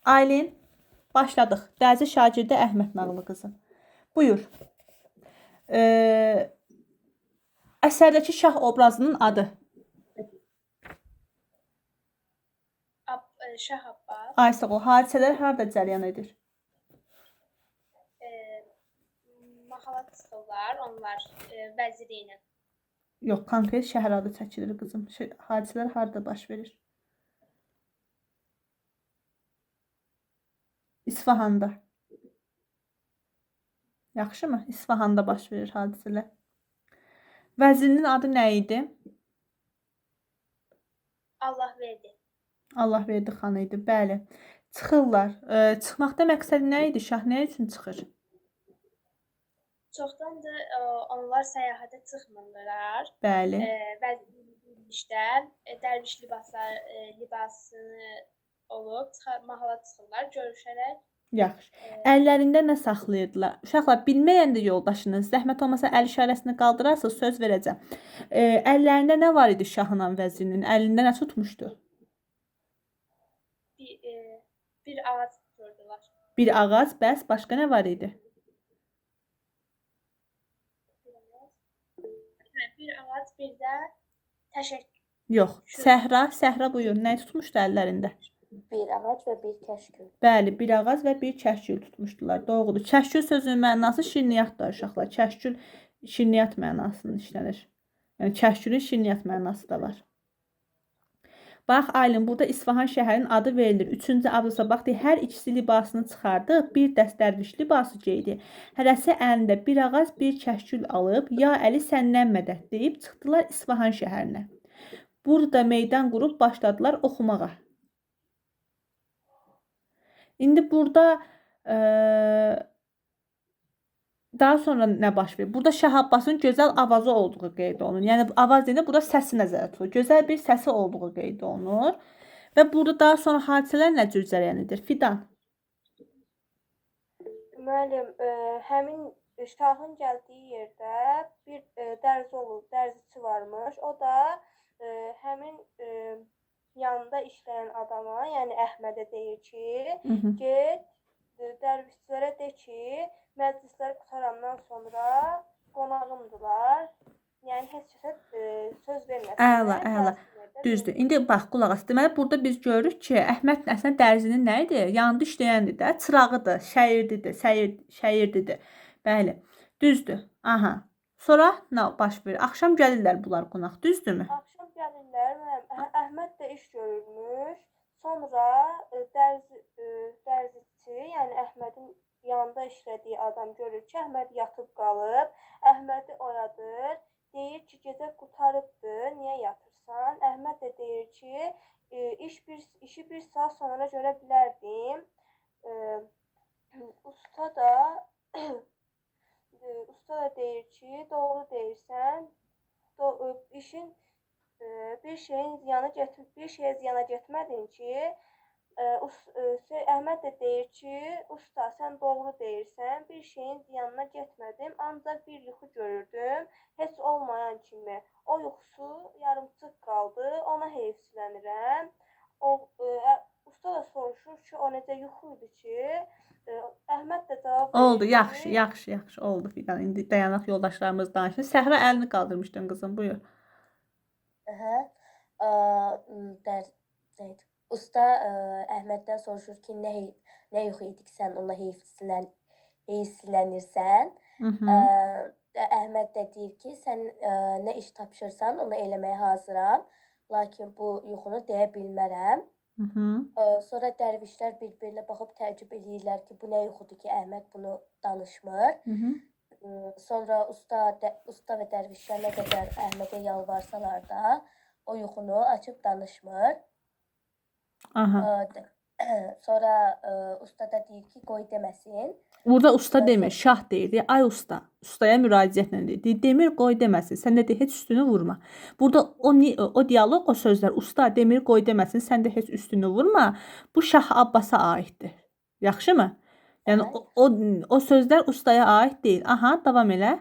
Aylin, başladıq. Dərzi şagirdi Əhməd Nağlı qızı. Buyur. Əsərdəki şah obrazının adı. Şah Abbas. Aysaqol, hadisələr harada cərəyan edir? Mahala çıxırlar, onlar vəziri ilə. Yox, konkret şəhər adı çəkilir qızım. Hadisələr harada baş verir? İsfahanda. Yaxşı mı? İsfahanda baş verir hadisələr. Vəzirinin adı nə idi? Allahverdi. Allahverdi xan idi. Bəli. Çıxırlar. Çıxmaqda məqsəd nə idi? Şah nə üçün çıxır? Çoxdandır onlar səyahətə çıxmırlar. Bəli. Vəzirliklər dərviş libasını olub mahala çıxırlar, görüşərək. Yaxşı. Əllərində nə saxlayırdılar? Uşaqlar, bilməyəndə yoldaşınız, zəhmət olmasa əl işarəsini qaldırarsınız, söz verəcəm. Əllərində nə var idi şahın vəzirinin? Əlində nə tutmuşdu? Bir ağac tuturdular. Bir ağac, bəs başqa nə var idi? Bir ağac, bir də təşəkkür. Yox, səhra buyur. Nə tutmuşdu əllərində? Bir ağac və bir kəşkül. Bəli, bir ağac və bir kəşkül tutmuşdular. Doğrudur. Kəşkül sözünün mənası şirniyyatdır uşaqlar. Kəşkül şirniyyat mənasını işlənir. Yəni kəşkülün şirniyyat mənası da var. Bax, Aylin, burada İsfahan şəhərinin adı verilir. 3-cü abzasa bax, hər ikisi libasını çıxardı. Bir dəst dərviş libası geydi. Hərəsi əlində bir ağac, bir kəşkül alıb, ya Əli səndən mədət deyib çıxdılar İsfahan şəhərinə. Burada meydan qurub başladılar oxumağa. İndi burada daha sonra nə baş verir? Burada Şah Abbasın gözəl avazı olduğu qeyd olunur. Yəni avaz deyəndə burada səsi nəzərdə tutulur. Gözəl bir səsi olduğu qeyd olunur. Və burada daha sonra hadisələr nə cür cərəyan edir? Fidan. Müəllim, həmin şahın gəldiyi yerdə bir dərzi olur, dərziçi varmış. O da həmin yanında işləyən adama, yəni Əhmədə deyir ki, get dərvişlərə de ki, məclisləri qutarandan sonra qonağımdılar. Yəni heç kəsə söz verməsinlər. Əla. Düzdür. İndi bax, qulaq as. Deməli, burada biz görürük ki, Əhməd əslində dərzinin nə idi? Yanında işləyəndir də, çırağıdır, şəyirdidir. Bəli. Düzdür. Aha. Sonra nə baş verir? Axşam gəlirlər bunlar qonaq, düzdürmü? Axşam gəlirlər. Əhməd də iş görürmüş. Sonra dərziçi, yəni Əhmədin yanında işlədiyi adam görür ki, Əhməd yatıb qalıb. Əhmədi oyadır. Deyir ki, gecə qutarıbdır, niyə yatırsan? Əhməd də deyir ki, işi bir saat sonra görə bilərdim. Usta da deyir ki, doğru deyirsən. İşin bir şeyə ziyana getmədin ki, Əhməd də deyir ki, usta, sən doğru deyirsən, bir şeyin ziyanına getmədim, ancaq bir yuxu görürdüm, heç olmayan kimi. O yuxusu yarımçıq qaldı, ona heyfsilənirəm. Usta da soruşur ki, o necə yuxu idi ki, Əhməd də cavab verir. Oldu, yaxşı, oldu Fidan. İndi dayanaq yoldaşlarımız danışır. Səhra əlini qaldırmışdın qızım, buyur. Usta Əhməddən soruşur ki, nə yuxu idi ki, sən ona heyfsilənirsən. Əhməd də deyir ki, sən nə iş tapşırsan, onu eləməyə hazıram. Lakin bu yuxunu deyə bilmərəm. Sonra dərvişlər bir-birinə baxıb təəccüb edirlər ki, bu nə yuxudur ki, Əhməd bunu danışmır. Sonra usta və dərvişlər nə qədər Əhmədə yalvarsalar da, o yuxunu açıb danışmır. Sonra usta da deyir ki, qoy deməsin. Burada usta demir, şah deyir. Ay usta, ustaya müraciətlə deyir. Demir, qoy deməsin. Sən də heç üstünü vurma. Burada o diyaloq, o sözlər, usta demir, qoy deməsin. Sən də heç üstünü vurma. Bu Şah Abbasa aiddir. Yaxşı mı? Yəni o sözlər ustaya aid deyil. Aha, davam elə.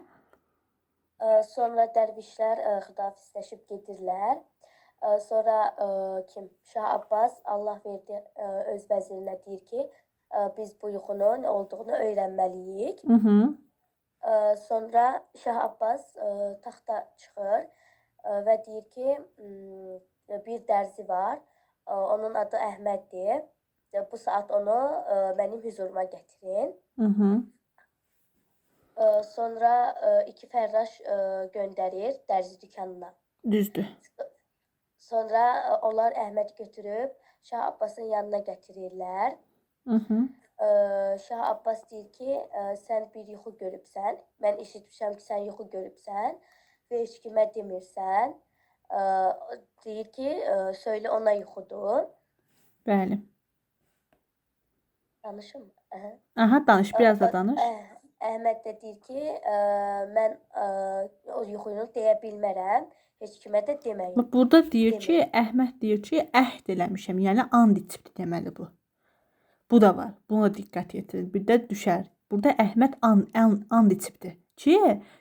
Sonra dərvişlər xudafizləşib gedirlər. Sonra kim? Şah Abbas Allah verdi öz vəzirinə deyir ki, biz bu yuxunun nə olduğunu öyrənməliyik. Sonra Şah Abbas taxta çıxır və deyir ki, bir dərzi var, onun adı Əhməddir. Bu saat onu mənim hüzuruma gətirin. Sonra iki fərraş göndərir dərzi dükanına. Düzdür. Sonra onlar Əhməd götürüb Şah Abbasın yanına gətirirlər. Şah Abbas deyir ki, sən bir yuxu görübsən. Mən eşitmişəm ki, sən yuxu görübsən və heç kimə demirsən. Deyir ki, söylə ona yuxudur. Bəli. Danışım. Aha, danış, biraz da danış. Əhməd də deyir ki, mən o yuxunu deyə bilmərəm. Heç kimə də deməyin. Burada deyir ki, Əhməd deyir ki, əhd eləmişəm. Yəni and içibdir deməli bu. Bu da var. Buna diqqət yetirin. Bir də düşər. Burada Əhməd and içibdir ki,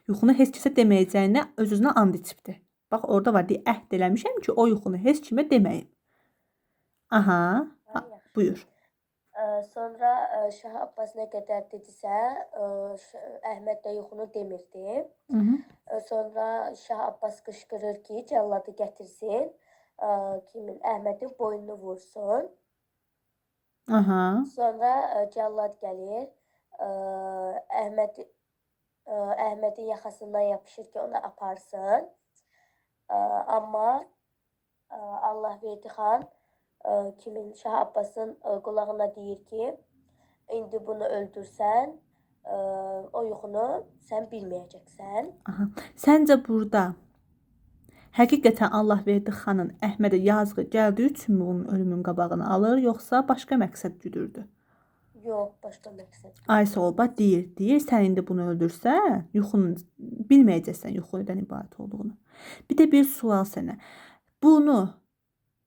yuxunu heç kəsə deməyəcəyinə öz-özünə and içibdir. Bax, orada var. Deyir, əhd eləmişəm ki, o yuxunu heç kimə deməyim. Aha. Buyur. Sonra Şah Abbas nə qədər dedisə, Əhməd də yuxunu demirdi. Sonra Şah Abbas qışqırır ki, cəlladı gətirsin, kimin Əhmədin boynunu vursun. Sonra cəllad gəlir, Əhmədin yaxasından yapışır ki, onu aparsın. Amma Allahverdi xan kimin Şah Abbasın qulağına deyir ki, indi bunu öldürsən, o yuxunu sən bilməyəcəksən. Səncə burada həqiqətən Allahverdi xanın Əhmədə yazığı gəldiyi üçünmü onun ölümün qabağını alır, yoxsa başqa məqsəd güdürdü? Yox, başqa məqsəd. Aysa Olba deyir, sən indi bunu öldürsən, yuxunu bilməyəcəksən yuxudan ibarət olduğunu. Bir də bir sual sənə. Bunu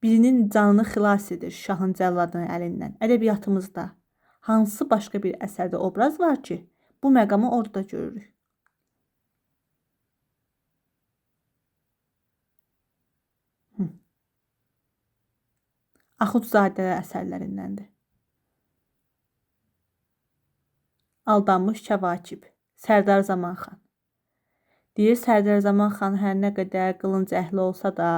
birinin canını xilas edir şahın cəlladının əlindən. Ədəbiyyatımızda hansı başqa bir əsərdə obraz var ki, bu məqamı orada görürük? Axundzadələr əsərlərindəndir. Aldanmış Kəvakib, Sərdar Zaman xan. Deyir, Sərdar Zaman xan hər nə qədər qılınc əhli olsa da,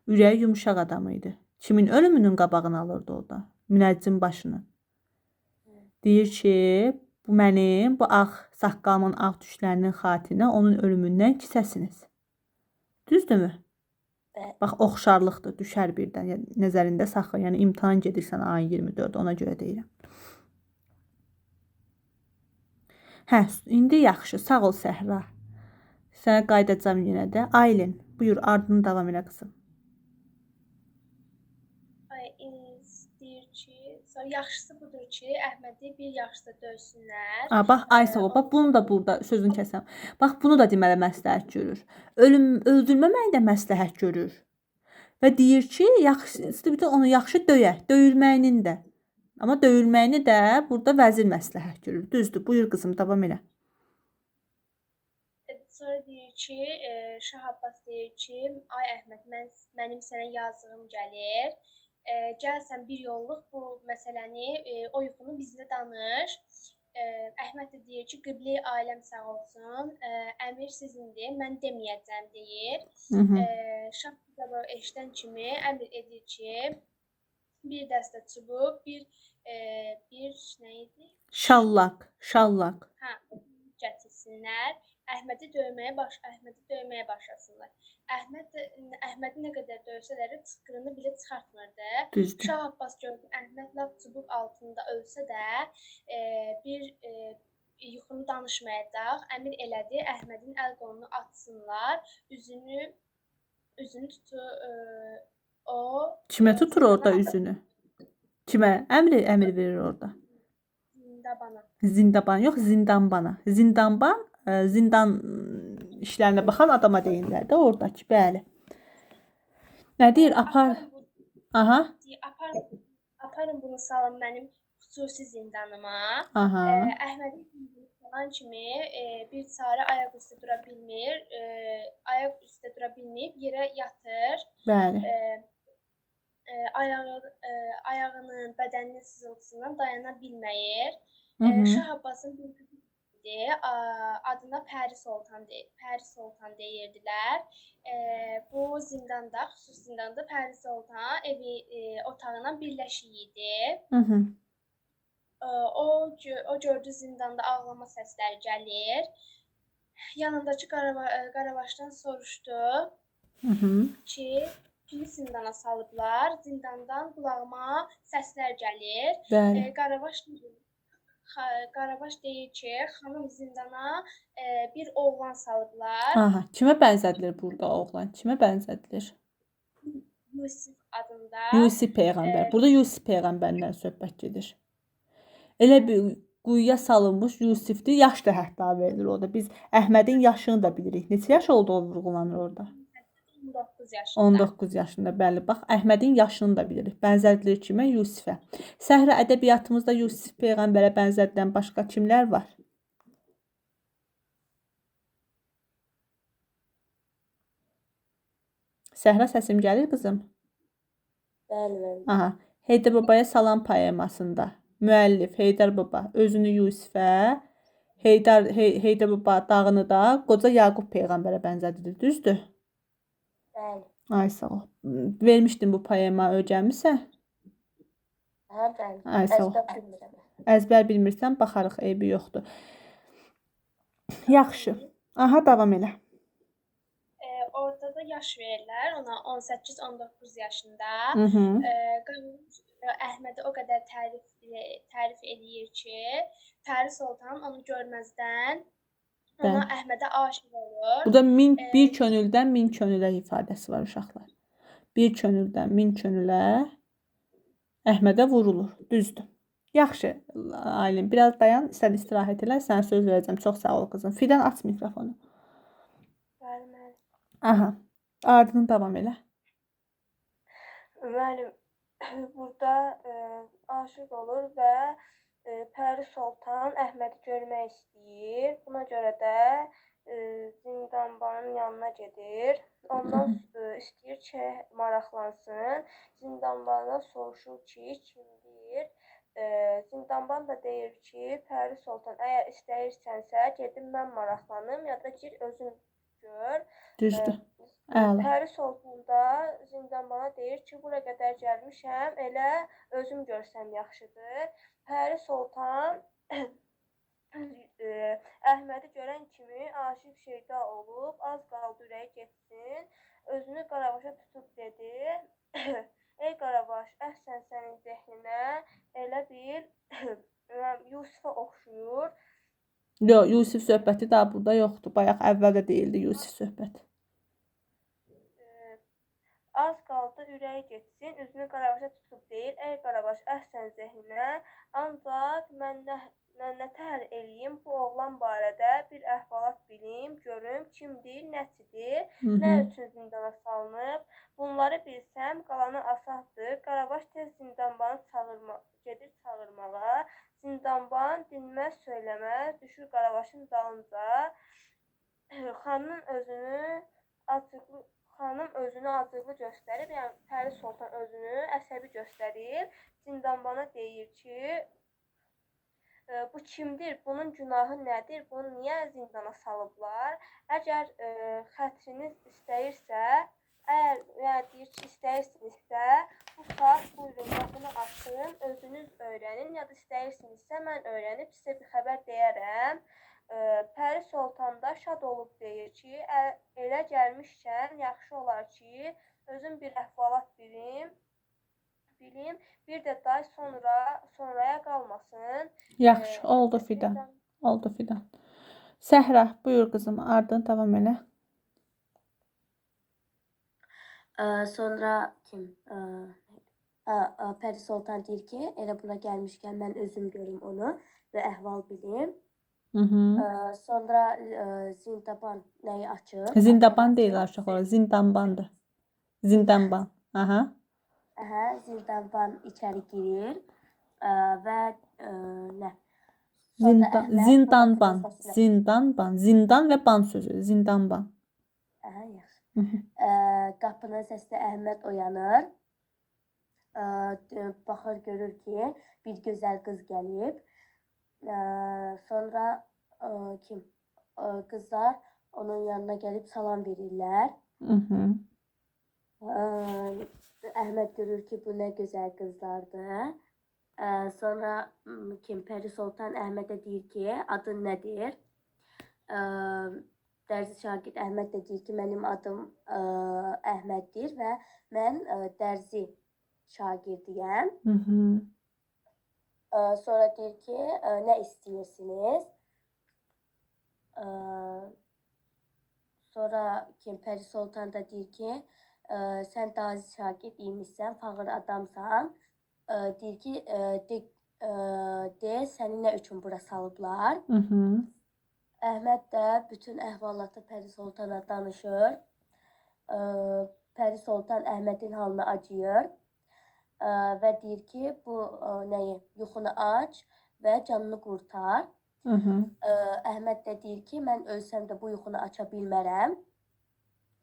ürəyi yumuşaq adam idi. Kimin ölümünün qabağını alırdı o da? Münəccim başını. Deyir ki, bu mənim, bu ağ saqqalımın ağ tüklərinin xatirinə onun ölümündən kisəsiniz. Düzdürmü? Bax, oxşarlıqdır, düşər birdən. Yəni, nəzərində saxla, yəni imtahan gedirsən ayın 24, ona görə deyirəm. Hə, indi yaxşı, sağ ol Səhra. Sənə qayıdacağım yenə də. Aylin, buyur, ardını davam elə qızım. Deyir ki, yaxşısı budur ki, Əhmədi bir yaxşı döysünlər. Bax, Aysa Olba, bunu da burada sözünü kəsəm. Bax, bunu da deməli məsləhət görür. Öldürməməyi də məsləhət görür. Və deyir ki, yaxşısı bütün onu yaxşı döyər, döyülməyinin də. Amma döyülməyini də burada vəzir məsləhət görür. Düzdür, buyur qızım, davam elə. Sonra deyir ki, Şah Abbas deyir ki, ay Əhməd, mənim sənə yazığım gəlir. Gəl sən bir yolluq bu məsələni, o yuxunu bizlə danış. Əhməd də deyir ki, qiblə aləm sağ olsun, əmir sizindir, mən deməyəcəm deyir. Şah Abbas eşidən kimi əmr edir ki, bir dəstə çubuq, bir nə idi? Şallaq. Hə, gətirsinlər. Əhmədi döyməyə başlasınlar. Əhmədi nə qədər döysələr çıxqırını belə çıxartmırdı. Düzdür. Şah Abbas gördü, Əhməd lap çubuq altında ölsə də bir yuxunu danışmayacaq. Əmr elədi, Əhmədin əl qolunu atsınlar, üzünü tutur o. Kimə tutur orada üzünü? Kimə? Əmr verir orada. Zindabana. Zindaban yox, zindanbana. Zindanban zindan işlərinə baxan adama deyirlər də oradakı, bəli. Nə deyir? Apar. Aha. Aparın bunu salın mənim xüsusi zindanıma. Aha. Əhmədin olan kimi bir çarə ayaq üstə dura bilmir, ayaq üstə dura bilməyib yerə yatır. Bəli. Ayağının, bədəninin sızıltısından dayana bilməyir. Hı hı. Şah Abbasın bir qızı adına Pəri Sultan deyirdilər. Bu zindanda, xüsusi zindanda Pəri Sultan evi otağına birləşik idi. Hı hı. O gördü zindanda ağlama səsləri gəlir. Yanındakı Qaravaşdan soruşdu Hı hı. ki, kimi zindana salıblar? Zindandan qulağıma səslər gəlir. Bəli. Qaravaş deyir ki, xanım zindana bir oğlan salıblar. Aha, kimə bənzədilir burada oğlan? Kimə bənzədilir? Yusif adında. Yusif peyğəmbər. Burada Yusif peyğəmbərdən söhbət gedir. Elə bir quyuya salınmış Yusifdir. Yaş da hətta verilir orada. Biz Əhmədin yaşını da bilirik. Neçə yaş olduğu vurğulanır orada? 19 yaşında. 19 yaşında, bəli. Bax, Əhmədin yaşını da bilirik. Bənzədilir kimə? Yusifə. Səhra ədəbiyyatımızda Yusif peyğəmbərə bənzədilən başqa kimlər var? Səhra, səsim gəlir qızım? Bəli. Aha. Heydər Babaya Salam poemasında müəllif Heydər Baba özünü Yusifə, Heydər Baba dağını da qoca Yaqub peyğəmbərə bənzədir, düzdür? Bəli. Ay sağ ol. Vermişdim bu poema, öyrənmisən? Hə, bəli. Ay sağ ol. Əzbər bilmirəm. Əzbər bilmirsən, baxarıq, eybi yoxdur. Yaxşı. Aha, davam elə. Orada da yaş verirlər ona 18-19 yaşında. Hı hı. Əhmədi o qədər tərif eləyir ki, Pəri Sultan onu görməzdən ona Əhmədə aşiq olur. Burada bir könüldən min könülə ifadəsi var uşaqlar. Bir könüldən min könülə Əhmədə vurulur. Düzdür. Yaxşı, Aylin, biraz dayan, sən istirahət elə, sənə söz verəcəm. Çox sağ ol qızım. Fidan, aç mikrofonu. Müəllim. Aha. Ardını davam elə. Müəllim, burada aşiq olur və Pəri Sultan Əhmədi görmək istəyir. Buna görə də Zindanbanın yanına gedir. Ondan istəyir ki, maraqlansın. Zindanbandan soruşur ki, kimdir? Zindanban da deyir ki, Pəri Sultan, əgər istəyirsənsə, gedim mən maraqlanım, ya da gir özün gör. Düzdür. Əla. Pəri Sultan da Zindanbana deyir ki, bura qədər gəlmişəm, elə özüm görsəm yaxşıdır. Pəri Sultan Əhmədi görən kimi aşiq şeyda olub, az qaldı ürəyi getsin. Özünü Qaravaşa tutub dedi, ey Qaravaş, əhsən sənin zehninə elə bir Yusifə oxşuyur. Yox, Yusif söhbəti daha burada yoxdur. Bayaq əvvəldə deyildi Yusif söhbəti. Az qaldı ürəyi getsin, üzünü Qaravaşa tutub deyir, ey Qaravaş, əhsən zehninə, ancaq mən nətər eləyim, bu oğlan barədə bir əhvalat bilim, görüm, kimdir, nəçidir, nə üçün zindana salınıb, bunları bilsəm, qalanı asaddır. Qaravaş tez Zindanbanı gedir çağırmağa, Zindanban dinməz, söyləməz, düşür Qaravaşın dalınca, xanım özünü acıqlı göstərir, yəni Pəri Sultan özünü əsəbi göstərir. Zindanbana deyir ki, bu kimdir, bunun günahı nədir, bunu niyə zindana salıblar? Əgər xətriniz istəyirsə, deyir ki, istəyirsinizsə, bu saat buyurun, qapını açın, özünüz öyrənin, ya da istəyirsinizsə, mən öyrənib sizə bir xəbər deyərəm. Pəri Sultan da şad olub deyir ki, elə gəlmişkən, yaxşı olar ki, özüm bir əhvalat bilim, bir də day sonraya qalmasın. Yaxşı, oldu Fidan. Oldu Fidan. Səhra, buyur qızım, ardını davam elə. Sonra kim? Pəri Sultan deyir ki, elə bura gəlmişkən mən özüm görüm onu və əhval bilim. Sonra Zindanban nəyi açır? Zindanban deyil uşaqlar, Zindanbandır. Zindanban. Aha. Zindanban içəri girir və nə? Sonra Zindan, Əhməd zindanban, Muratın səsinə. zindanban, zindan və ban sözü, zindanban. Aha, yaxşı. Hı hı. Qapının səsinə Əhməd oyanır. Baxır, görür ki, bir gözəl qız gəlib. Sonra kim? Qızlar onun yanına gəlib salam verirlər. Hı hı. Əhməd görür ki, bu nə gözəl qızlardır. Sonra kim? Pəri Sultan Əhmədə deyir ki, adın nədir? Dərzi şagird Əhməd də deyir ki, mənim adım Əhməddir və mən dərzi şagirdiyəm. Hı hı. Sonra deyir ki, nə istəyirsiniz? Sonra kim? Pəri Sultan da deyir ki, sən dazi şagird imişsən, fağır adamsan. Deyir ki, de səni nə üçün bura salıblar? Hı hı. Əhməd də bütün əhvalatı Pəri Sultana danışır. Pəri Sultan Əhmədin halına acıyır və deyir ki, bu nəyi? Yuxunu aç və canını qurtar. Hı hı. Əhməd də deyir ki, mən ölsəm də bu yuxunu aça bilmərəm.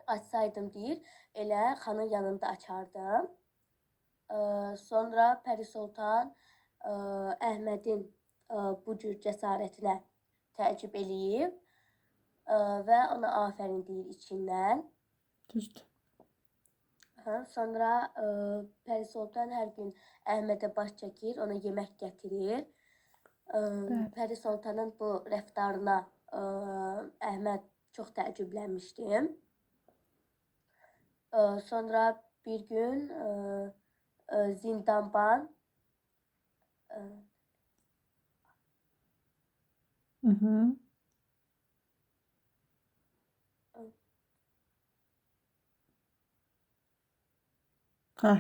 Açsaydım deyir, elə xanın yanında açardım. Sonra Pəri Sultan Əhmədin bu cür cəsarətinə təəccüb eləyib və ona afərin deyir içindən. Düzdür. Sonra Pəri Sultan hər gün Əhmədə baş çəkir, ona yemək gətirir. Pəri Sultanın bu rəftarına Əhməd çox təəccüblənmişdi. Sonra bir gün zindanban Hı hı. Hə.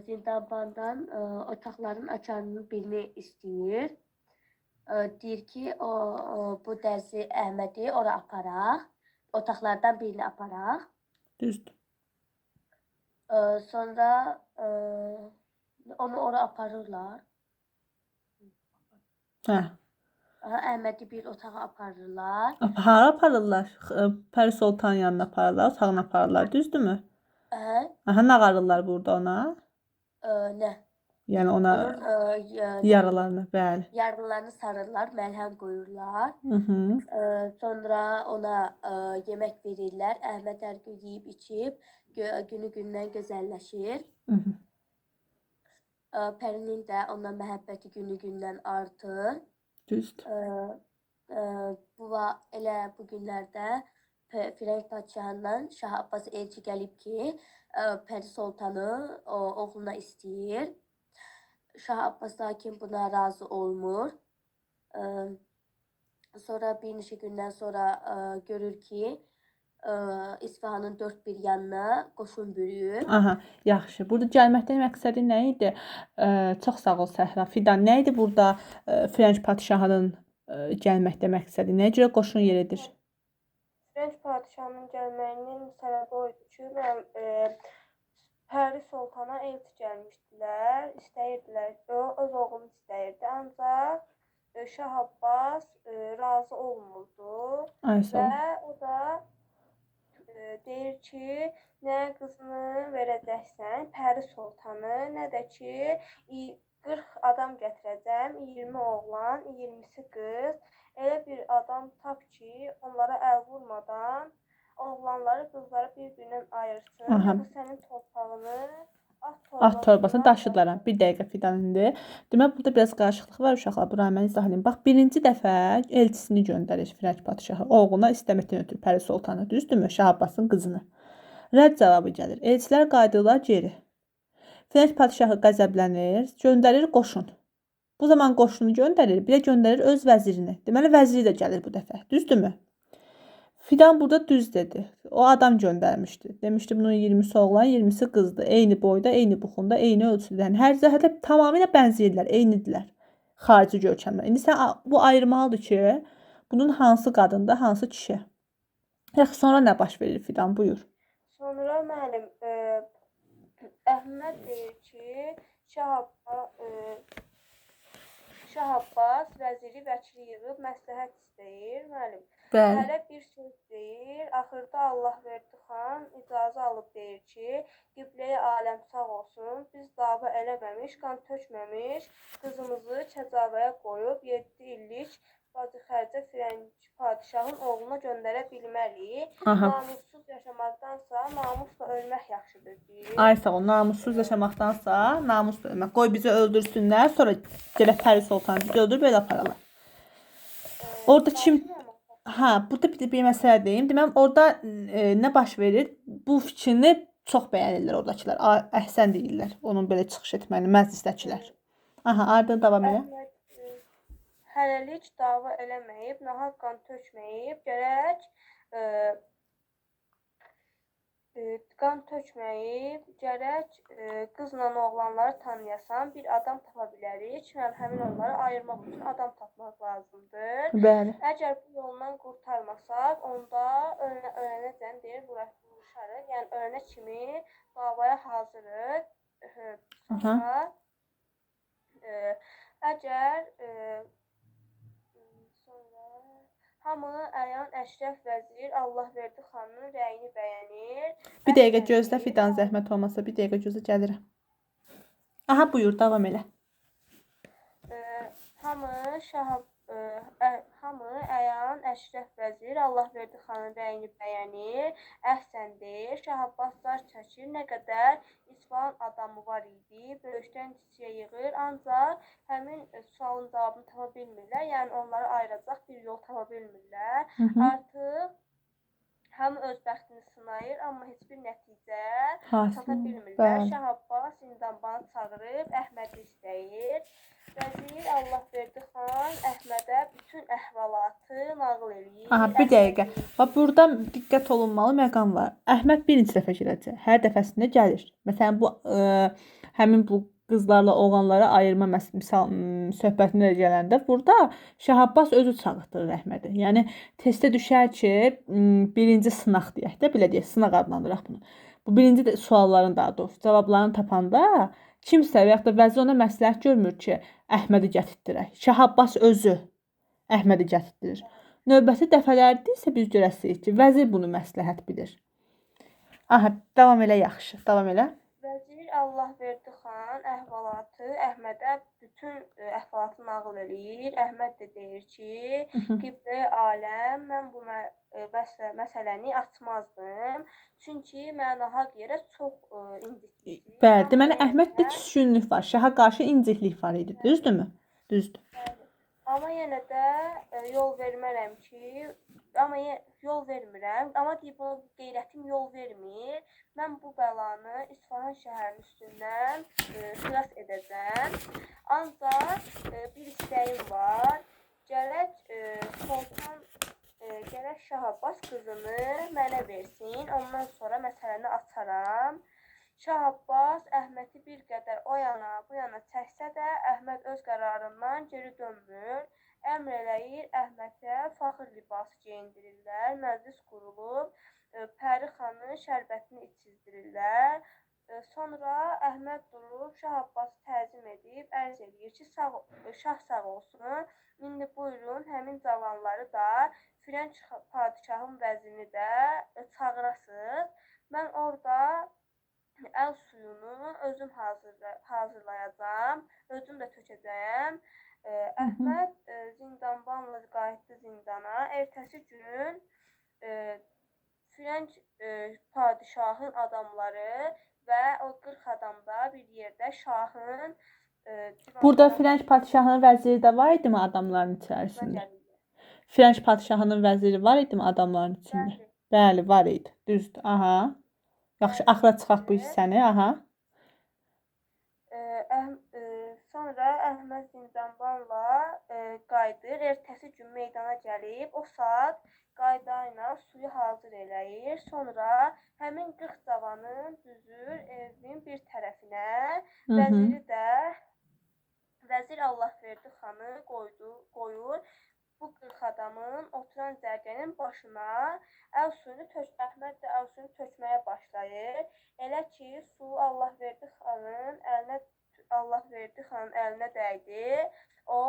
Zindanbandan otaqların açarının birini istəyir. Deyir ki, bu dərzi Əhmədi ora aparaq. Otaqlardan birini aparaq. Düzdür. Sonra onu ora aparırlar. Hə. Əhmədi bir otağa aparırlar. Hara aparırlar? Pəri Sultan yanına aparırlar, otağına aparırlar, düzdürmü? Aha, nə qarırlar burada ona? Nə? Yəni ona Onun yaralarını, bəli. yaralarını sarırlar, məlhəm qoyurlar. Hı hı. Sonra ona yemək verirlər. Əhməd hər gün yeyib içib, günü-gündən gözəlləşir. Hı hı. Pərinin də ona məhəbbəti günü-gündən artır. Düzdür. Elə bu günlərdə Firəng padşahından Şah Abbas elçi gəlib ki, Pəri Sultanı oğluna istəyir. Şah Abbas lakin buna razı olmur. Sonra bir neçə gündən sonra görür ki, İsfahanın dörd bir yanına qoşun bürüyüb. Aha, yaxşı. Burada gəlməkdən məqsədi nə idi? Çox sağ ol Səhra. Fidan, nə idi burada Firəng padşahının gəlməkdə məqsədi? Nə görə qoşun yeridir? Firəng padşahının gəlməyinin səbəbi o idi ki, Pəri Sultana elçi gəlmişdilər, istəyirdilər, o öz oğlunu istəyirdi, ancaq Şah Abbas razı olmurdu və o da deyir ki, nə qızını verəcəksən Pəri Sultanı, nə də ki 40 adam gətirəcəm, 20 oğlan, 20'si qız. Elə bir adam tap ki, onlara əl vurmadan oğlanları, qızları bir-birindən ayırsın. Aha. Bu sənin torpağını At torbasına daşıdılar. Bir dəqiqə Fidan indi. Demək burada biraz qarışıqlıq var uşaqlar. Bura mən izah edeyim. Bax, birinci dəfə elçisini göndərir Firəng padşahı. Oğluna istəməkdən ötürü Pəri Sultanı, düzdürmü? Şah Abbasın qızını. Rədd cavabı gəlir. Elçilər qayıdırlar geri. Firəng padşahı qəzəblənir, göndərir qoşun. Bu zaman qoşunu göndərir, bir də göndərir öz vəzirini. Deməli vəziri də gəlir bu dəfə, düzdürmü? Fidan burada düz dedi. O adam göndərmişdi. Demişdi bunun 20'si oğlan, 20'si qızdı. Eyni boyda, eyni buxunda, eyni ölçüdə. Yəni hər cəhətə tamamilə bənzəyirlər, eynidirlər. Xarici görkəmlər. İndi sən bu ayırmalıdır ki, bunun hansı qadındır, hansı kişi. Yaxşı, sonra nə baş verir Fidan? Buyur. Sonra müəllim Əhməd deyir ki, Şah Şah Abbas vəziri vəkili yığıb məsləhət istəyir. Müəllim, Bəli. hələ bir söz deyir. Axırda Allahverdi xan icazə alıb deyir ki, qibləyi aləm sağ olsun. Biz dava eləməmiş, qan tökməmiş qızımızı kəcavəyə qoyub 7 illik bacı xərcə Firəngi padişahın oğluna göndərə bilmərik. Aha. Namussuz yaşamaqdansa namusla ölmək yaxşıdır deyir. Ay sağ ol. Namussuz yaşamaqdansa namusla ölmək. Qoy bizi öldürsünlər, sonra gəlib Pəri Sultan bizi öldürüb belə aparalar. Orada kim... Ha, burada bir məsələ deyim. Deməm, orada nə baş verir? Bu fikrini çox bəyənirlər oradakılar. Əhsən deyirlər. Onun belə çıxış etməyini məclisdəkilər. Aha, ardından davam elə. Əhməd hələlik dava eləməyib, nahaq qan tökməyib, gərək qızla oğlanları tanıyasan, bir adam tapa bilərik. Həmin onları ayırmaq üçün adam tapmaq lazımdır. Bəli. Əgər bu yoldan qurtarmasaq, onda ölənəcən deyir, vuruşarıq. Yəni ölənə kimi davaya hazırıq. Sonra əgər hamı əyan Əşrəf vəzir Allahverdi xanın rəyini bəyənir. Bir dəqiqə gözlə, Fidan, zəhmət olmasa bir dəqiqə gözlə, gəlirəm. Aha, buyur, davam elə. Hamı əyan Əşrəf vəzir Allahverdi xanın rəyini bəyənir. Əhsən deyir. Şah Abbas zar çəkir. Nə qədər İsfahan adamı var idi, böyükdən kiçiyə yığır. Ancaq həmin sualın cavabını tapa bilmirlər. Yəni onları ayıracaq bir yol tapa bilmirlər. Artıq hamı öz bəxtini sınayır, amma heç bir nəticə çata bilmirlər. Şah Abbas zindanbanı çağırıb Əhmədi istəyir. Vəzir Allahverdi xan Əhmədə bütün əhvalatı nağıl eləyir. Aha, bir dəqiqə. Bax, burada diqqət olunmalı məqam var. Əhməd birinci dəfə gələcək. Hər dəfəsində gəlir. Məsələn, bu həmin bu qızlarla oğlanları ayırma söhbətinə gələndə burada Şah Abbas özü çağırtdırır Əhmədi. Yəni testə düşər ki, birinci sınaq deyək də, belə deyək, sınaq adlandıraq bunu. Bu birinci sualların daha doğrusu cavablarını tapanda kimsə və ya da vəzir ona məsləhət görmür ki, Əhmədi gətirdirək. Şah Abbas özü Əhmədi gətirdirir. Növbəti dəfələrdə isə biz görəsirik ki, vəzir bunu məsləhət bilir. Aha, davam elə yaxşı. Davam elə. Vəzir Allahverdi xan əhvalatı Əhmədə bütün əhvalatı nağıl eləyir. Əhməd də deyir ki, qiblə-i aləm, mən bu məsələni açmazdım. Çünki mən nahaq yerə çox incitmişdim. Bəli, deməli Əhməddə küskünlük var. Şaha qarşı inciklik var idi. Düzdürmü? Düzdür. Amma yenə də yol vermirəm. Amma deyib, qeyrətim yol vermir. Mən bu bəlanı İsfahan şəhərinin üstündən xilas edəcəm. Ancaq bir istəyim var. Gərək Şah Abbas qızını mənə versin. Ondan sonra məsələni açaram. Şah Abbas Əhmədi bir qədər o yana, bu yana çəksə də Əhməd öz qərarından geri dönmür. Əmr eləyir, Əhmədə faxır libası geyindirirlər, məclis qurulub, Pəri xanın şərbətini içizdirirlər. Sonra Əhməd durub Şah Abbası təzim edib, ərz edir ki, şah sağ olsun. İndi buyurun, həmin cavanları da, Firənc padişahın vəzirini də çağırasınız. Mən orada əl suyunu özüm hazırlayacağam, özüm də tökəcəyəm. Əhməd zindanbanla qayıtdı zindana. Ertəsi gün Firənc padişahın adamları və o 40 adam da bir yerdə şahın burada Firənc padişahının vəziri də var idimi adamların içərisində? Firənc padişahının vəziri var idimi adamların içində? Bəli, var idi. Düzdür. Aha. Yaxşı, axıra çıxaq bu hissəni. Aha. Sonra Əhməd zindanbanla qayıdır. Ertəsi gün meydana gəlib, o saat qayda ilə suyu hazır eləyir. Sonra həmin 40 cavanın düzür evin bir tərəfinə. Vəziri də Vəzir Allahverdi xanı qoyur. Bu 40 adamın oturan cərgənin başına Əhməd də əl suyunu tökməyə başlayır. Elə ki, su Allahverdi xanın əlinə dəydi. O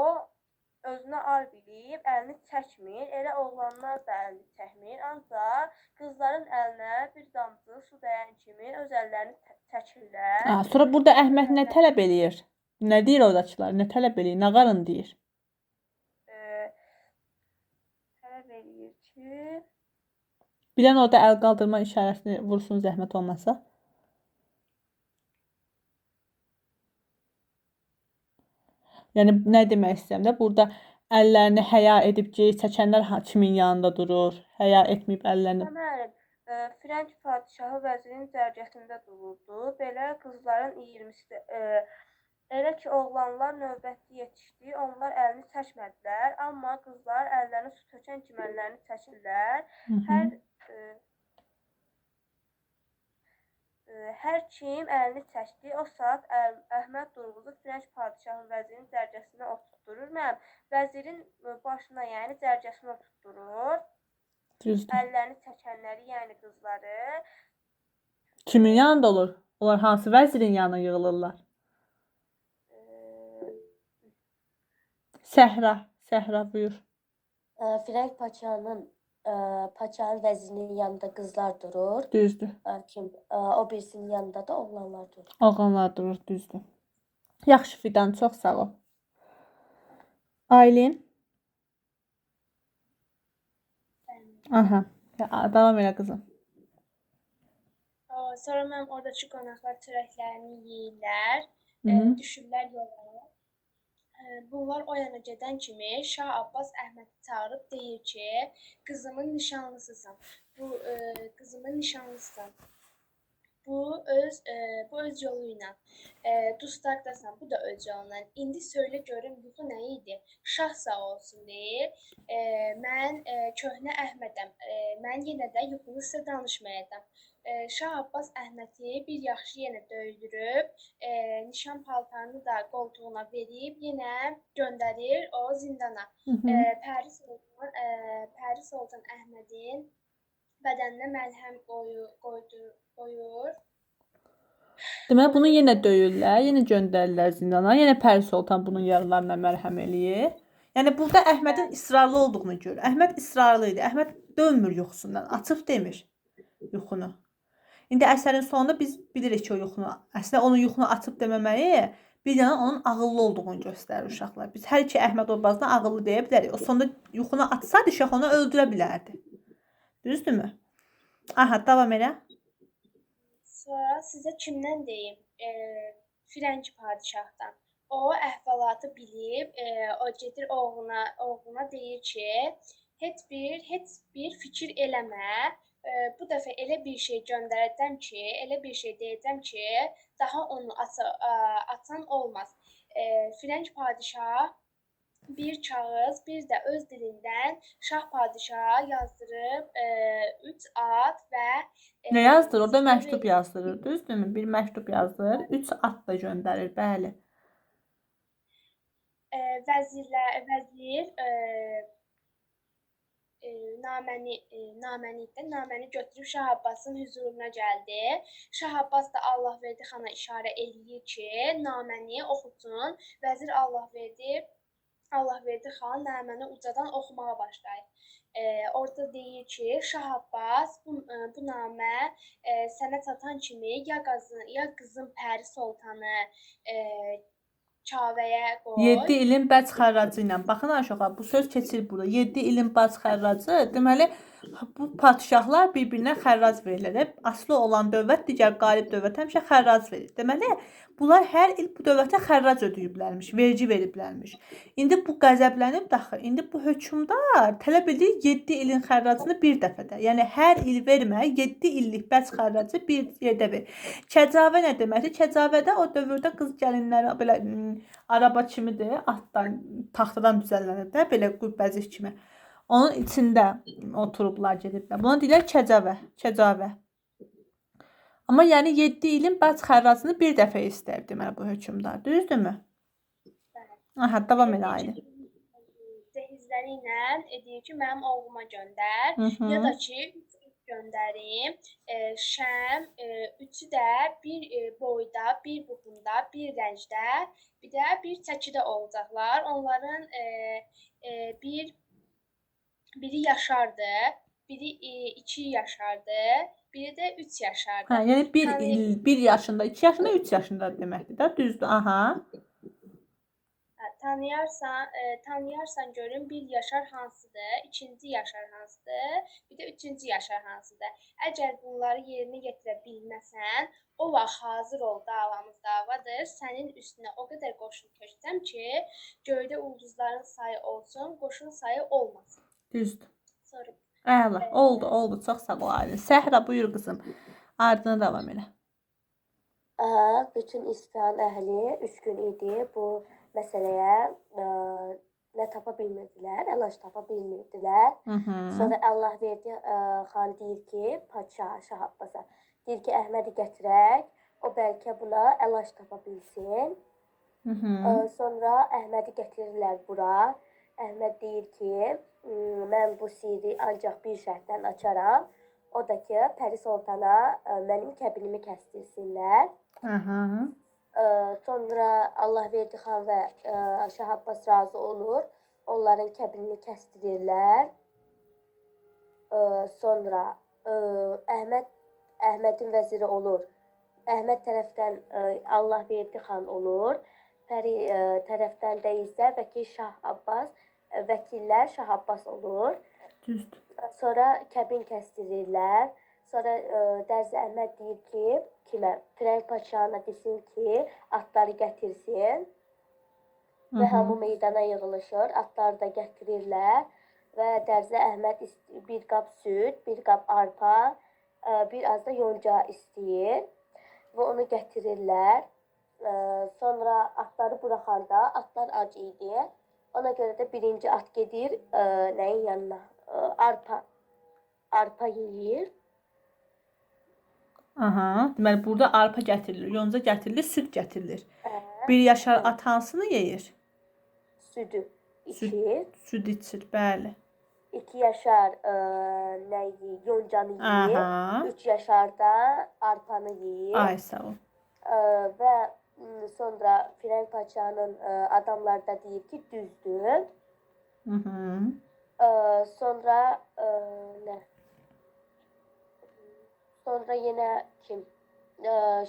özünə ar bilib, əlini çəkmir. Elə oğlanlar da əlini çəkmir. Ancaq qızların əlinə bir damcı su dəyən kimi öz əllərini çəkirlər. Sonra burada Əhməd nə tələb eləyir? Nə deyir oradakılar? Nə tələb eləyir? Nə qarın deyir? Tələb eləyir ki, Bilən orada əl qaldırma işarəsini vursun zəhmət olmasa. Yəni nə demək istəyirəm də, burada əllərini həya edib geri çəkənlər kimin yanında durur? Həya etməyib əllərini. Müəllim, Frank padşahı vəzirin cərgəsində dururdu. Belə qızların 20-si elə ki oğlanlar növbəti yetişdi, onlar əlini çəkmədilər, amma qızlar əllərini su tökən kimi əllərini çəkirlər. Hər kim əlini çəkdi, o saat Əhməd Durğuzu Frank padşahın vəzirin cərgəsinə oturtdurur. Mənim vəzirin başına, yəni cərgəsinə oturtdurur. Düzdür. Əllərini çəkənləri, yəni qızları. Kimin yanında olur? Onlar hansı vəzirin yanına yığılırlar? Səhra buyur. Firəng Paçanın vəzirinin yanında qızlar durur. Düzdür. O birisinin yanında da oğlanlar durur. Oğlanlar durur, düzdür. Yaxşı Fidan, çox sağ ol. Aylin? Aha, davam elə qızım. Sonra mənim oradakı qonaqlar çörəklərini yeyirlər, düşürlər yola. Bunlar o yana gedən kimi Şah Abbas Əhmədi çağırıb deyir ki, qızımın nişanlısısan. Qızımın nişanlısısan. Bu öz yolu ilə. Dustaqdasan, bu da öz yolundan. İndi söylə görüm yuxu nə idi? Şah sağ olsun deyir. Mən köhnə Əhmədəm. Mən yenə də yuxunu sizə danışmayacağam. Şah Abbas Əhmədi bir yaxşı yenə döydürüb, nişan paltarını da qoltuğuna verib, yenə göndərir o zindana. Pəri Sultan Əhmədin bədəninə məlhəm qoyur. Deməli, bunu yenə döyürlər, yenə göndərirlər zindana. Yenə Pəri Sultan bunun yaralarına mərhəm eləyir. Yəni, burada Əhmədin israrlı olduğunu görür. Əhməd israrlı idi. Əhməd dönmür yuxusundan, açıb demir yuxunu. İndi əsərin sonunda biz bilirik ki, o yuxunu, əslində onun yuxunu açıb deməməyi bir yana onun ağıllı olduğunu göstərir uşaqlar. Biz hər iki Əhməd obrazına ağıllı deyə bilərik. O sonunda yuxunu açsaydı, şah onu öldürə bilərdi. Düzdürmü? Aha, davam elə. Sonra sizə kimdən deyim? Firəngi padişahdan. O əhvalatı bilib, o gedir oğluna deyir ki, heç bir fikir eləmə. Bu dəfə elə bir şey göndərəcəm ki, elə bir şey deyəcəm ki, daha onu atan olmaz. Firəng padişah bir kağız, bir də öz dilindən Şah padişaha yazdırıb 3 at və nə yazdırır? Orada məktub yazdırır, düzdürmü? Bir məktub yazdırır, 3 at da göndərir, bəli. Vəzir naməni götürüb Şah Abbasın hüzuruna gəldi. Şah Abbas da Allahverdi xana işarə eləyir ki, naməni oxutsun. Vəzir Allahverdi xan naməni ucadan oxumağa başlayır. Orada deyir ki, Şah Abbas bu namə sənə çatan kimi ya qızın Pəri Sultanı Çavəyə qoy. 7 ilin bəc xərracı ilə. Baxın aşağı, bu söz keçir burada. 7 ilin bəc xərracı, deməli bu padişahlar bir-birinə xərrac verirlər. Aslı olan dövlət digər qalib dövlətə həmişə xərrac verir. Deməli, bunlar hər il bu dövlətə xərrac ödəyiblərmiş, vergi veriblərmiş. İndi bu qəzəblənib daxı. İndi bu hökmdar tələb edir 7 ilin xərracını bir dəfədə. Yəni hər il vermə, 7 illik bəc xərracı bir yerdə ver. Kəcavə nə deməkdir? Kəcavədə o dövrdə qız gəlinləri belə araba kimidir, atdan, taxtadan düzəllənir də, belə qübbəzik kimi. Onun içində oturublar, gediblər. Buna deyirlər kəcavə. Amma yəni 7 ilin bəc xərracını bir dəfə istəyib deməli bu hökmdar. Düzdürmü? Aha, davam elə Aylin. Cəhizləri ilə deyir ki, mənim oğluma göndər. Ya da ki, göndərim. Şəm, üçü də bir boyda, bir buxunda, bir rəngdə, bir də bir çəkidə olacaqlar. Onların biri yaşardı, biri 2 yaşardı, biri də 3 yaşardı. Hə, yəni Tanı- 1 yaşında, 2 yaşında, 3 yaşında deməkdir də, düzdür? Aha. Tanıyarsan görüm bir yaşar hansıdır, ikinci yaşar hansıdır, bir də üçüncü yaşar hansıdır. Əgər bunları yerinə yetirə bilməsən, o vaxt hazır ol, davamız davadır. Sənin üstünə o qədər qoşun köçsəm ki, göydə ulduzların sayı olsun, qoşun sayı olmasın. Düzdür. Sonra Əla, oldu. Çox sağ ol Aylin. Səhra buyur qızım. Ardına davam elə. Aha, bütün İsfahan əhli 3 gün idi bu məsələyə nə tapa bilmirdilər, əlac tapa bilmirdilər. Sonra Allahverdi xan deyir ki, padşah Şah Abbasa deyir ki, Əhmədi gətirək, o bəlkə buna əlac tapa bilsin. Sonra Əhmədi gətirirlər bura. Əhməd deyir ki, mən bu sirri ancaq bir şərtlə açaram. O da ki, Pəri Sultana mənim kəbinimi kəsdirsinlər. Sonra Allahverdi xan və Şah Abbas razı olur. Onların kəbinini kəsdirirlər. Sonra Əhmədin vəziri olur. Əhməd tərəfdən Allahverdi xan olur. Pəri tərəfdən də isə vəkil Şah Abbas, vəkillər Şah Abbas olur. Düzdür. Sonra kəbin kəsdirirlər. Sonra Dərzi Əhməd deyir ki, kimə? Firəng padşahına desin ki, atları gətirsin. Və hamı meydana yığılışır, atları da gətirirlər. Və Dərzi Əhməd bir qab süd, bir qab arpa, bir az da yonca istəyir. Və onu gətirirlər. Sonra atları buraxanda, atlar ac idi. Ona görə də birinci at gedir nəyin yanına? Arpa yeyir. Aha, deməli burada arpa gətirilir, yonca gətirilir, süd gətirilir. Bir yaşar at hansını yeyir? Südü içir. Süd içir, bəli. 2 yaşar nə yeyir? Yoncanı yeyir. Aha. 3 yaşar da arpanı yeyir. Ay sağ ol. Və sonra Firəng padşahının adamları da deyir ki, düzdür. Sonra nə? Sonra yenə kim?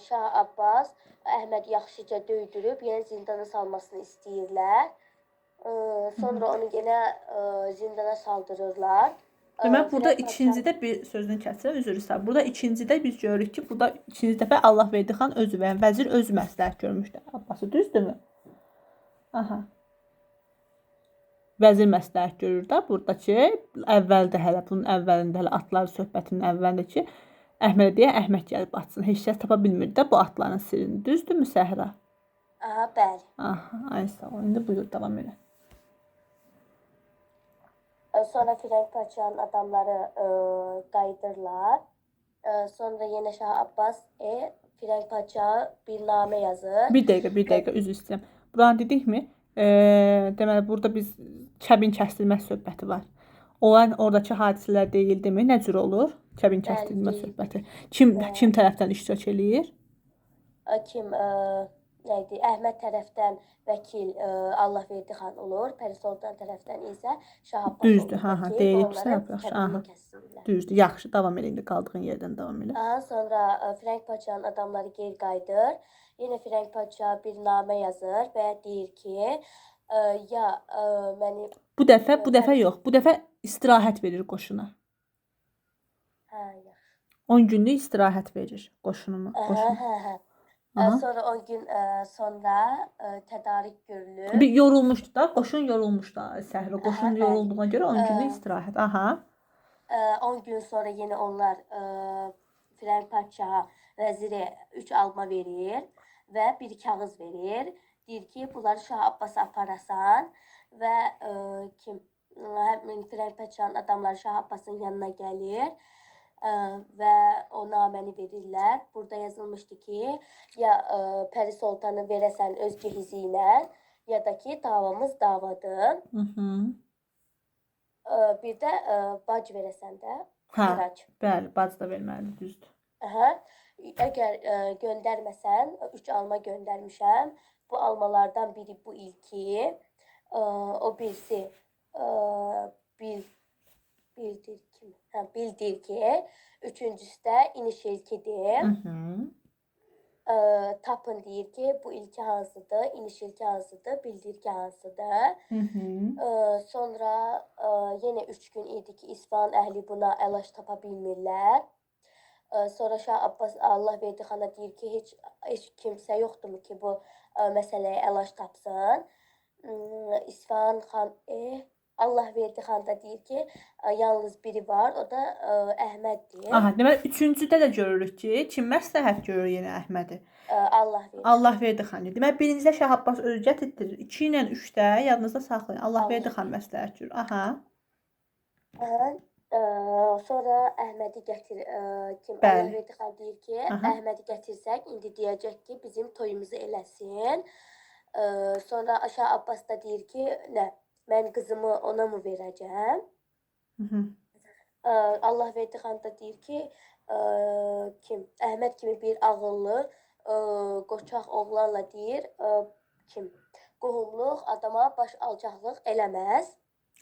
Şah Abbas Əhməd yaxşıca döydürüb yenə zindana salmasını istəyirlər. Sonra onu yenə zindana saldırırlar. Demək burada ikincidə bir sözünü kəsirəm, üzr istəyirəm. Burada ikincidə biz görürük ki, burada ikinci dəfə Allahverdi xan özü və vəzir özü məsləhət görmüşdü Abbası, düzdürmü? Aha. Vəzir məsləhət görür də burada ki, əvvəldə hələ bunun əvvəlində hələ atlar söhbətinin əvvəlində ki, Əhməd deyə Əhməd gəlib atsın. Heç kəs tapa bilmir də bu atların sirrini. Düzdürmü Səhra? Aha, bəli. Aha, ay sağ ol. İndi buyur davam elə. Sonra Firəng padşahının adamları qayıdırlar. Sonra yenə Şah Abbas Firəng padşahı bir namə yazır. Bir dəqiqə üzr istəyirəm. Buranı dedikmi? Deməli burada biz kəbin kəsdirmə söhbəti var. Olan oradakı hadisələr deyildimi? Nə cür olur? Kəbin kəsdirmə söhbəti. Kim tərəfdən iştirak eləyir? Kim neydi? Əhməd tərəfdən vəkil Allahverdi xan olur. Pəri Sultan tərəfdən isə Şah Abbas olur. Düzdür, deyilibsən, yaxşı. Düzdür, yaxşı. Davam elə, indi qaldığın yerdən davam elə. Sonra Firəng padşahının adamları geri qayıdır. Yenə Firəng padşahı bir namə yazır və deyir ki, məni Bu dəfə yox. Bu dəfə istirahət verir qoşuna. Hə, yaxşı. 10 günlük istirahət verir qoşununa. Sonra 10 gün sonra tədarük görülür. Bir yorulmuşdu da, qoşun yorulmuşdu Səhra. Qoşun yorulduğuna görə 10 günlük istirahət. Aha. 10 gün sonra yenə onlar Firəng padşaha vəziri 3 alma verir və bir kağız verir. Deyir ki, bunları Şah Abbasa aparasan və Firəng padşahının adamları Şah Abbasın yanına gəlir və o naməni verirlər. Burada yazılmışdı ki, ya Pəri Sultanı verəsən öz cehizi ilə, ya da ki, davamız davadır. Bir də bac verəsən də Hə, xərac. bəli, bacı da verməlidir, düzdür. Aha. Əgər göndərməsən, 3 alma göndərmişəm. Bu almalardan biri bu ilki, o birisi bildir ki, üçüncüsü də iniş ilkidir. Tapın deyir ki, bu ilki hansıdır, iniş ilki hansıdır, bildir ki hansıdır. Sonra yenə 3 gün idi ki, İsfahan əhli buna əlac tapa bilmirlər. Sonra Şah Abbas Allah verdi xana deyir ki, heç kimsə yoxdurmu ki, bu məsələyə əlac tapsın. İsfahan xan Allah verdi xan da deyir ki, yalnız biri var, o da Əhməddir. Aha, deməli üçüncüdə də görürük ki, kim məsləhət görür yenə Əhmədi? Allah verdi. Allah verdi xan. Deməli birincidə Şah Abbas özü gətirdirir. 2 ilə 3də yadınızda saxlayın. Allah verdi xan məsləhət görür. Aha. Sonra Əhmədi gətir, kim Bəli. Allah verdi xan deyir ki, Aha. Əhmədi gətirsək, indi deyəcək ki, bizim toyumuzu eləsin. Sonra Şah Abbas da deyir ki, nə, mən qızımı ona mı verəcəm? Allah verdi xan da deyir ki, kim, Əhməd kimi bir ağıllı, qoçaq oğlanla deyir, kim, qohumluq adama baş alçaqlıq eləməz.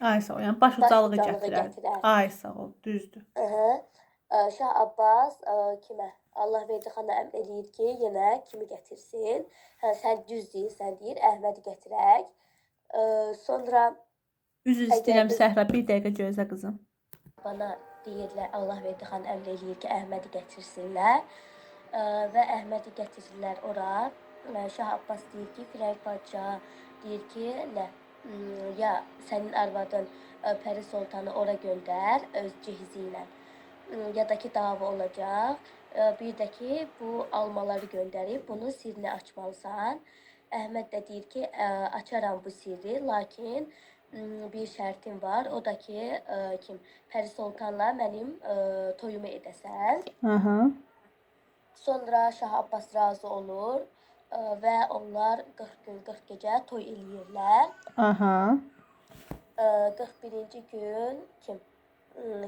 Ay sağ ol. Yəni baş ucalığı ucalığı gətirər. gətirər. Ay sağ ol, düzdür. Şah Abbas kimə? Allah verdi xana əmr eləyir ki, yenə kimi gətirsin. Sən düz deyirsən deyir, Əhmədi gətirək. Sonra Üzr istəyirəm Səhra, bir dəqiqə gözlə qızım. bana deyirlər, Allah verdi xan əmr eləyir ki, Əhmədi gətirsinlər. Və Əhmədi gətirirlər ora. Şah Abbas deyir ki, Firəng padşah deyir ki, nə, ya sənin arvadın Pəri Sultanı ora göndər öz cehizi ilə. Ya da ki, dava olacaq. Bir də ki, bu almaları göndərib, bunun sirrini açmalısan. Əhməd də deyir ki, açaram bu sirri, lakin bir şərtim var. O da ki, kim, Pəri Sultanla mənim toyumu edəsən. Aha. Sonra Şah Abbas razı olur və onlar 40 gün, 40 gecə toy eləyirlər. Aha. 41-ci gün kim?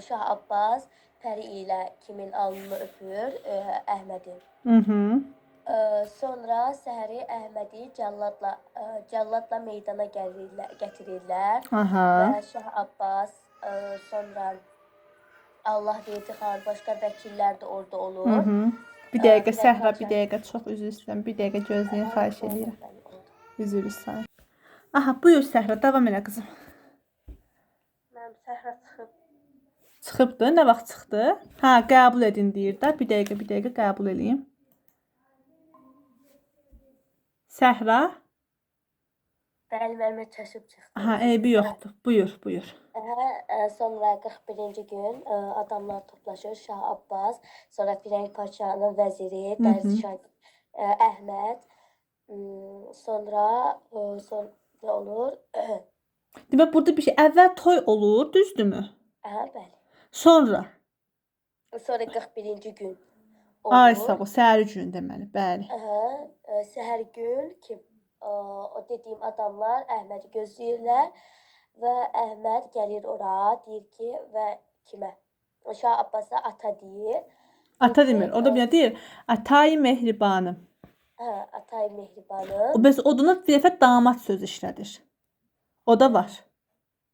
Şah Abbas Pəri ilə kimin alnını öpür? Əhmədin. Sonra səhəri Əhmədi cəlladla meydana gətirirlər. Aha. Və Şah Abbas sonra Allah verdi xan, başqa vəkillər də orada olur. Bir dəqiqə Səhra, bir dəqiqə çox üzr istəyirəm. Bir dəqiqə gözləyin, xahiş edirəm. Üzr istəyirəm. Aha, buyur Səhra, davam elə qızım. Mənim Səhra çıxıb. Çıxıbdı, nə vaxt çıxdı? Hə, qəbul edin deyir də. Bir dəqiqə qəbul edeyim. Səhra? Bəli, mənim çəşib çıxdı. Aha, eybi yoxdur. Buyur. Sonra 41-ci gün adamlar toplaşır. Şah Abbas, sonra Firəng padşahının vəziri, Dərzişah Əhməd, sonra nə olur? Demək burada bir şey, əvvəl toy olur, düzdürmü? Bəli. Sonra? Sonra 41-ci gün olur. Ay sağ ol, səhəri gün deməli, bəli. Səhər gün kim? O dediyim adamlar Əhmədi gözləyirlər və Əhməd gəlir ora, deyir ki, və kimə? Şah Abbas'a ata deyir. Ata demir, orada bir deyir, Atay Mehribanım. Atay Mehribanım. O bəs oduna bir dəfə damat söz işlədir. O da var.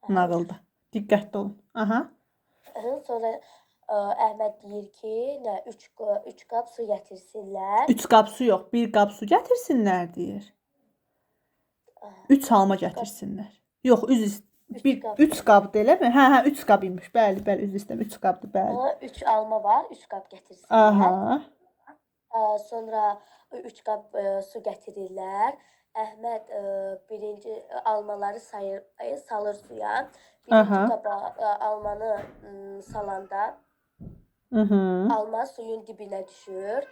Nağılda. Diqqətli olun. Aha. Sonra Əhməd deyir ki, nə 3 qap su gətirsinlər. 3 qap su yox, 1 qap su gətirsinlər deyir. 3 alma gətirsinlər. Yox, 3 qabdır eləmi? Hə, 3 qab imiş. Bəli, üzr istəyirəm, 3 qabdır, bəli. 3 alma var, 3 qap gətirsinlər. Aha. Sonra 3 qap su gətirirlər. Əhməd birinci almaları salır suya. Birinci qaba almanı salanda alma suyun dibinə düşür.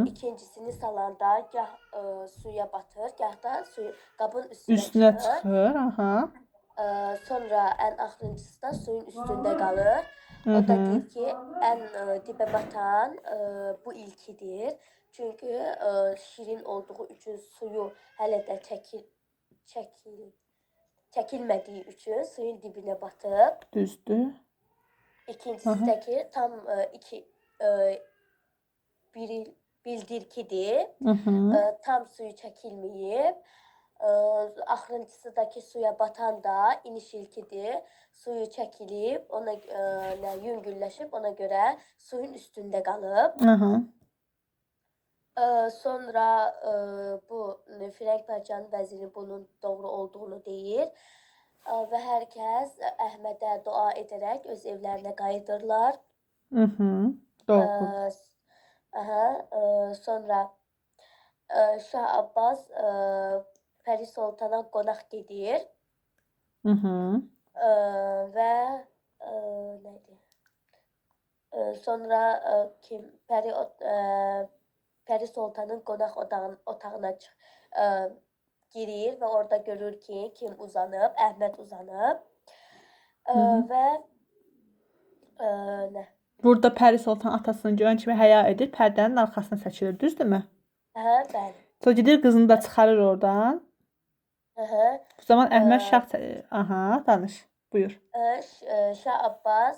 İkincisini salanda gah suya batır, gah da qabın üstünə çıxır. Aha. Sonra ən axırıncısı da suyun üstündə qalır. O da deyir ki, ən dibə batan bu ilkidir. Çünki şirin olduğu üçün suyu hələ də çəkilmədiyi üçün suyun dibinə batıb. Düzdür. İkincisi Aha. də ki, tam bildirkidir. Tam suyu çəkilməyib. Axırıncısı da ki, suya batan da iniş ilkidir. Suyu çəkilib, ona yüngülləşib, ona görə suyun üstündə qalıb. Aha. Sonra bu Firəng Pərcanın vəziri bunun doğru olduğunu deyir. Və hər kəs Əhmədə dua edərək öz evlərinə qayıdırlar. Doğru. Sonra Şah Abbas Pəri Sultana qonaq gedir. Və nədir? Sonra Pəri Sultanın qonaq otağına girir və orada görür ki, kim uzanıb? Əhməd uzanıb. Və nə? Burada Pəri Sultan atasını görən kimi həya edir, pərdənin arxasına çəkilir, düzdürmü? Bəli. Sonra gedir qızını da çıxarır oradan. Bu zaman Əhməd Şah danış. Buyur. Şah Abbas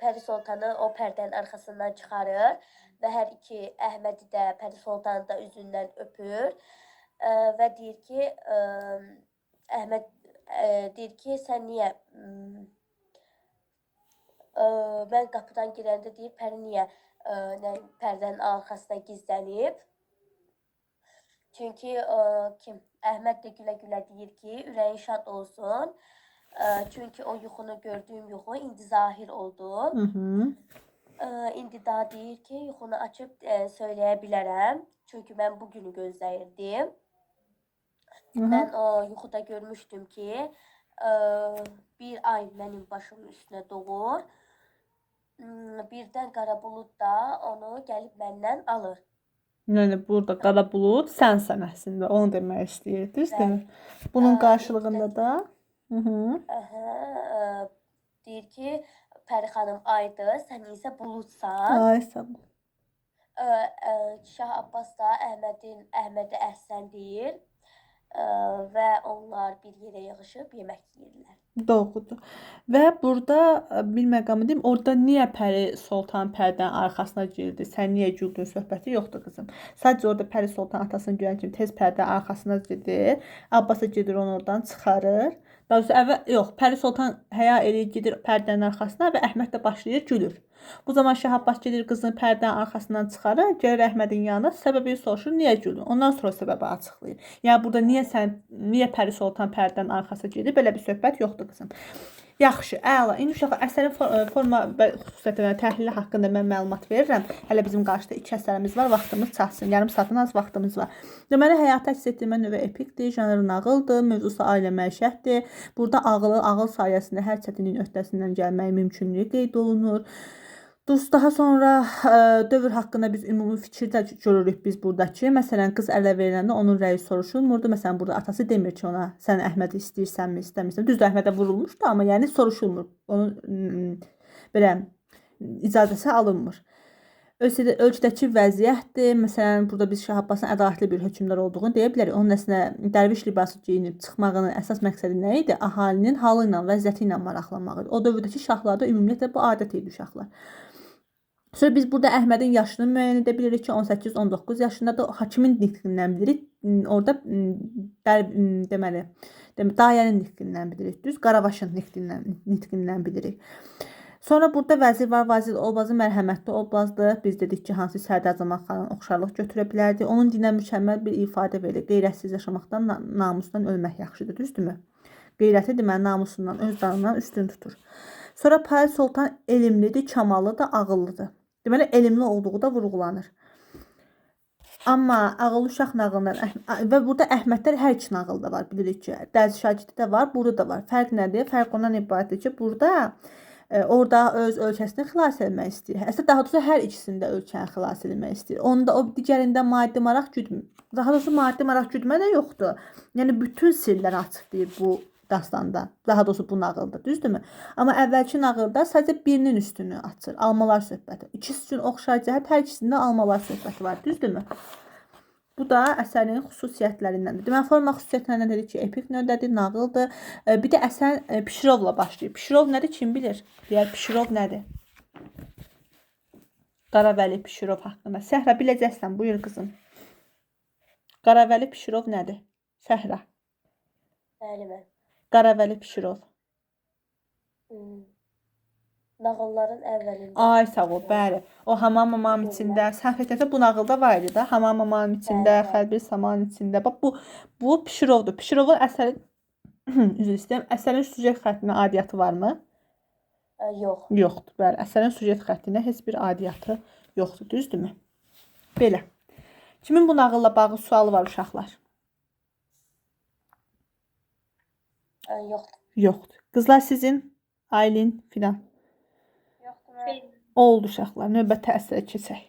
Pəri Sultanı o pərdənin arxasından çıxarır və hər iki Əhmədi də Pəri Sultanı da üzündən öpür və deyir ki, Əhməd deyir ki, sən niyə mən qapıdan girəndə deyir, Pəri niyə pərdənin arxasına gizlənib? Çünki Əhməd də gülə-gülə deyir ki, ürəyin şad olsun. Çünki o yuxunu gördüyüm yuxu indi zahir oldu. İndi daha deyir ki, yuxunu açıb söyləyə bilərəm. Çünki mən bu günü gözləyirdim. Mən o yuxuda görmüşdüm ki, bir ay mənim başımın üstünə doğur. Birdən qara bulud da onu gəlib məndən alır. Yəni burada qara bulud sənsən əslində, onu demək istəyir, düzdür? Bunun qarşılığında da deyir ki, Pəri xanım aydır, sən isə buludsan. Ay sağ ol. Şah Abbas da Əhmədə əhsən deyir və onlar bir yerə yığışıb yemək yeyirlər. Doğrudur. Və burada bir məqamı deyim, orada niyə Pəri Sultan pərdənin arxasına girdi, sən niyə güldün söhbəti yoxdur qızım. Sadəcə orada Pəri Sultan atasını görən kimi tez pərdənin arxasına gedir, Abbasa gedir, onu oradan çıxarır. Daha doğrusu Pəri Sultan həya eləyir, gedir pərdənin arxasına və Əhməd də başlayır gülür. Bu zaman Şah Abbas gedir qızını pərdənin arxasından çıxarır, gəlir Əhmədin yanına, səbəbini soruşur, niyə güldün? Ondan sonra səbəbi açıqlayır. Yəni burada niyə Pəri Sultan pərdənin arxasına gedir? Belə bir söhbət yoxdur qızım. Yaxşı, əla. İndi uşaqlar əsərin forma və xüsusiyyətləri, təhlili haqqında mən məlumat verirəm. Hələ bizim qarşıda 2 əsərimiz var, vaxtımız çatsın. Yarım saatdan az vaxtımız var. Deməli, həyata əks etdirmə növü epikdir, janrı nağıldır, mövzusu ailə məişətdir. Burada ağıl sayəsində hər çətinliyin öhdəsindən gəlmək mümkünlüyü qeyd olunur. Daha sonra dövr haqqında biz ümumi fikirdə görürük biz buradakı. Məsələn, qız ələ veriləndə onun rəyi soruşulmurdu. Məsələn, burada atası demir ki ona, sən Əhmədi istəyirsənmi, istəmirsən. Düzdür, Əhmədə vurulmuşdu, amma yəni soruşulmur. Onun belə icazəsi alınmır. Ölkədəki vəziyyətdir. Məsələn, burada biz Şah Abbasın ədalətli bir hökmdar olduğunu deyə bilərik. Onun əslində dərviş libası geyinib çıxmağının əsas məqsədi nə idi? Əhalinin halı ilə, vəziyyəti ilə maraqlanmaq idi. O dövrdəki şahlarda ümumiyyətlə bu adət idi uşaqlar. Sonra biz burada Əhmədin yaşını müəyyən edə bilirik ki, 18-19 yaşındadır. Hakimin nitqindən bilirik. Orada deməli, dayənin nitqindən bilirik. Düz Qaravaşın nitqindən bilirik. Sonra burada vəzir var. Vəzir obrazı mərhəmətli obrazdır. Biz dedik ki, hansı Sərdar Zaman xanın oxşarlıq götürə bilərdi. Onun dinə mükəmməl bir ifadə verir. Qeyrətsiz yaşamaqdan, namusdan ölmək yaxşıdır. Düzdürmü? Qeyrəti deməli namusundan, öz canından üstün tutur. Sonra Pəri Sultan elmlidir, kamallıdır, ağıllıdır. Deməli, elmli olduğu da vurğulanır. Amma ağıllı uşaq nağılından və burada Əhmədlər hər iki nağılda var, bilirik ki. Dərzi şagirdi də var, burada da var. Fərq nədir? Fərq ondan ibarətdir ki, burada orada öz ölkəsini xilas etmək istəyir. Əslində daha doğrusu hər ikisində ölkəni xilas etmək istəyir. Onda o digərində maddi maraq güdmür. Daha doğrusu maddi maraq güdmə də yoxdur. Yəni bütün sirləri açıqlayır bu dastanda. Daha doğrusu bu nağılda, düzdürmü? Amma əvvəlki nağılda sadəcə birinin üstünü açır. Almalar söhbəti. İkisi üçün oxşar cəhət, hər ikisində almalar söhbəti var, düzdürmü? Bu da əsərin xüsusiyyətlərindəndir. Deməli, forma xüsusiyyətlərindən dedik ki, epik növdədir, nağıldır. Bir də əsər Pişirovla başlayır. Pişirov nədir? Kim bilir? Deyər, Pişirov nədir? Qaravəli Pişirov haqqında. Səhra biləcəksən, buyur qızım. Qaravəli Pişirov nədir? Səhra. Bəli, mən. Qaravəli Pişirov. Nağılların əvvəlində. Ay sağ ol, bəli. O hamam mamam içində, səhv etmirəmsə bu nağılda var idi da. Hamam mamam içində, xəlbir saman içində. Bax bu Pişirovdur. Pişirovun əsərin üzr istəyirəm, əsərin süjet xəttinə aidiyyatı varmı? Yox. Yoxdur. Bəli, əsərin süjet xəttinə heç bir aidiyyatı yoxdur, düzdürmü? Belə. Kimin bu nağılla bağlı sualı var uşaqlar? Yoxdur. Yoxdur. Qızlar sizin, Aylin filan. Yoxdur mən. Oldu uşaqlar. Növbəti əsərə keçək.